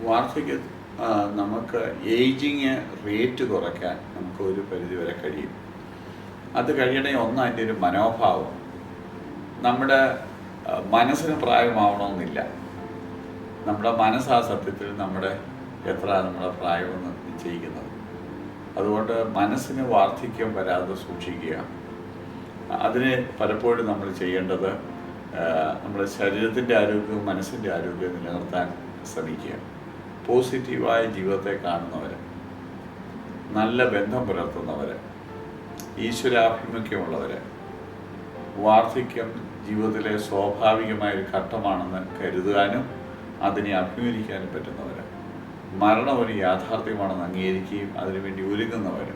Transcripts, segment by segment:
വാർദ്ധക്യ നമുക്ക് ageing rate കുറയ്ക്കാൻ നമുക്ക് ഒരു പരിധിവരെ കഴിയും. അത് കഴിയണേ ഒന്ന് അതിൻ്റെ ഒരു മനോഭാവം. നമ്മുടെ മനസ്സിന് പ്രായമാവണമെന്നില്ല. നമ്മുടെ മനസ്സാ സത്യത്തിൽ നമ്മുടെ പ്രായമെന്ന് നിശ്ചയിക്കുന്നത്. അതുകൊണ്ട് മനസ്സിന് വാർദ്ധക്യം വരാതെ സൂക്ഷിക്കുക. അതിന് പലപ്പോഴും നമ്മൾ ചെയ്യേണ്ടത് നമ്മുടെ ശരീരത്തിൻ്റെ ആരോഗ്യവും മനസ്സിൻ്റെ ആരോഗ്യവും നിലനിർത്താൻ ശ്രമിക്കുക. പോസിറ്റീവായ ജീവിതത്തെ കാണുന്നവർ, നല്ല ബന്ധം പുലർത്തുന്നവർ, ഈശ്വരാഭിമുഖ്യമുള്ളവർ, വാർദ്ധക്യം ജീവിതത്തിലെ സ്വാഭാവികമായൊരു ഘട്ടമാണെന്ന് കരുതാനും അതിനെ അഭിമുഖീകരിക്കാനും പറ്റുന്നവർ, മരണം ഒരു യാഥാർത്ഥ്യമാണെന്ന് അംഗീകരിക്കുകയും അതിനുവേണ്ടി ഒരുങ്ങുന്നവർ,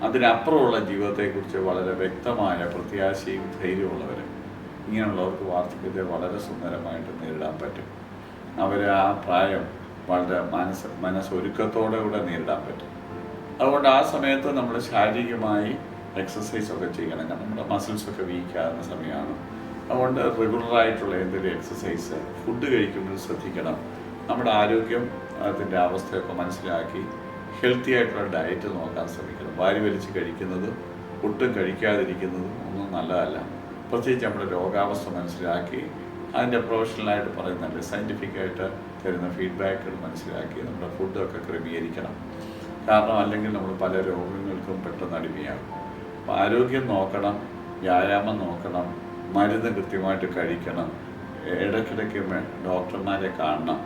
അതിനപ്പുറമുള്ള ജീവിതത്തെക്കുറിച്ച് വളരെ വ്യക്തമായ പ്രത്യാശയും ധൈര്യമുള്ളവർ, ഇങ്ങനെയുള്ളവർക്ക് വാർദ്ധക്യത്തെ വളരെ സുന്ദരമായിട്ട് നേരിടാൻ പറ്റും. അവർ ആ പ്രായം വളരെ മനസ്സൊരുക്കത്തോടെ കൂടെ നേരിടാൻ പറ്റും. അതുകൊണ്ട് ആ സമയത്ത് നമ്മൾ ശാരീരികമായി എക്സസൈസൊക്കെ ചെയ്യണം. നമ്മുടെ മസിൽസൊക്കെ വീക്കാകുന്ന സമയമാണ്. അതുകൊണ്ട് റെഗുലറായിട്ടുള്ള എന്തെങ്കിലും എക്സസൈസ്, ഫുഡ് കഴിക്കുമ്പോൾ ശ്രദ്ധിക്കണം. നമ്മുടെ ആരോഗ്യം അതിൻ്റെ അവസ്ഥയൊക്കെ മനസ്സിലാക്കി ഹെൽത്തി ആയിട്ടുള്ള ഡയറ്റ് നോക്കാൻ ശ്രമിക്കണം. വാരി വലിച്ച് കഴിക്കുന്നതും ഒട്ടും കഴിക്കാതിരിക്കുന്നതും ഒന്നും നല്ലതല്ല. പ്രത്യേകിച്ച് നമ്മുടെ രോഗാവസ്ഥ മനസ്സിലാക്കി അതിൻ്റെ പ്രൊഫഷണലായിട്ട് പറയുന്നുണ്ട്, സയൻറ്റിഫിക്കായിട്ട് തരുന്ന ഫീഡ്ബാക്കുകൾ മനസ്സിലാക്കി നമ്മുടെ ഫുഡൊക്കെ ക്രമീകരിക്കണം. കാരണം അല്ലെങ്കിൽ നമ്മൾ പല രോഗങ്ങൾക്കും പെട്ടെന്ന് അടിമയാകും. അപ്പോൾ ആരോഗ്യം നോക്കണം, വ്യായാമം നോക്കണം, മരുന്ന് കൃത്യമായിട്ട് കഴിക്കണം, ഇടയ്ക്കിടയ്ക്ക് ഡോക്ടർമാരെ കാണണം.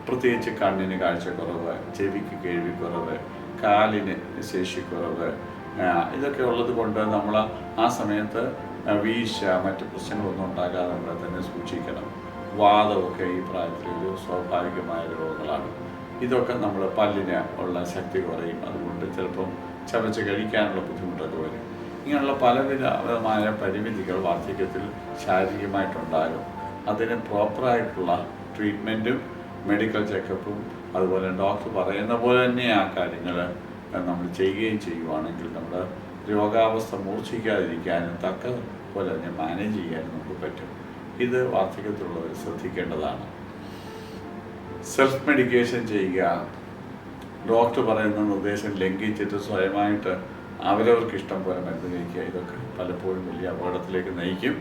പ്രത്യേകിച്ച് കണ്ണിന് കാഴ്ചക്കുറവ്, ചെവിക്ക് കേൾവിക്കുറവ്, കാലിന് ശേഷിക്കുറവ്, ഇതൊക്കെ ഉള്ളത് കൊണ്ട് നമ്മൾ ആ സമയത്ത് വീഴ്ച, മറ്റ് പ്രശ്നങ്ങളൊന്നും ഉണ്ടാകാതെ നമ്മളെ തന്നെ സൂക്ഷിക്കണം. വാതമൊക്കെ ഈ പ്രായത്തിലൊരു സ്വാഭാവികമായ രോഗങ്ങളാണ്. ഇതൊക്കെ നമ്മൾ പല്ലിന് ഉള്ള ശക്തി കുറയും. അതുകൊണ്ട് ചിലപ്പം ചവച്ച് കഴിക്കാനുള്ള ബുദ്ധിമുട്ടൊക്കെ വരും. ഇങ്ങനെയുള്ള പലവിധമായ പരിമിതികൾ വാർദ്ധക്യത്തിൽ ശാരീരികമായിട്ടുണ്ടാകും. അതിന് പ്രോപ്പറായിട്ടുള്ള ട്രീറ്റ്മെൻറ്റും മെഡിക്കൽ ചെക്കപ്പും അതുപോലെ ഡോക്ടർ പറയുന്ന പോലെ തന്നെ ആ കാര്യങ്ങൾ നമ്മൾ ചെയ്യുകയും ചെയ്യുവാണെങ്കിൽ നമ്മുടെ രോഗാവസ്ഥ മൂർച്ഛിക്കാതിരിക്കാനും തക്ക പോലെ തന്നെ മാനേജ് ചെയ്യാനും നമുക്ക് പറ്റും. ഇത് വാർദ്ധക്യത്തിലുള്ളവർ ശ്രദ്ധിക്കേണ്ടതാണ്. സെൽഫ് മെഡിക്കേഷൻ ചെയ്യുക, ഡോക്ടർ പറയുന്ന നിർദ്ദേശം ലംഘിച്ചിട്ട് സ്വയമായിട്ട് അവരവർക്ക് ഇഷ്ടം പോലെ മരുന്ന് കഴിക്കുക, ഇതൊക്കെ പലപ്പോഴും വലിയ അപകടത്തിലേക്ക് നയിക്കും.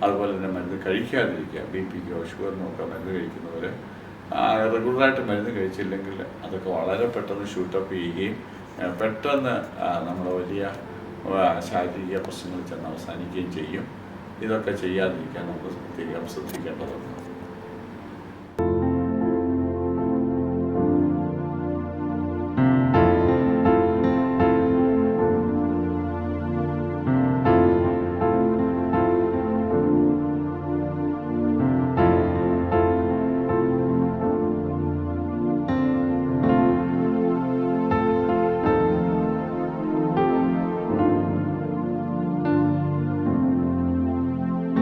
അതുപോലെ തന്നെ മരുന്ന് കഴിക്കാതിരിക്കുക. ബി.പിക്കോ ഷുഗറിനോ ഒക്കെ മരുന്ന് കഴിക്കുന്നവർ റെഗുലറായിട്ട് മരുന്ന് കഴിച്ചില്ലെങ്കിൽ അതൊക്കെ വളരെ പെട്ടെന്ന് ഷൂട്ടപ്പ് ചെയ്യുകയും പെട്ടെന്ന് നമ്മൾ വലിയ ശാരീരിക പ്രശ്നങ്ങളിൽ ചെന്ന് അവസാനിക്കുകയും ചെയ്യും. ഇതൊക്കെ ചെയ്യാതിരിക്കാൻ നമുക്ക് പ്രത്യേകം ശ്രദ്ധിക്കേണ്ടതുണ്ട്.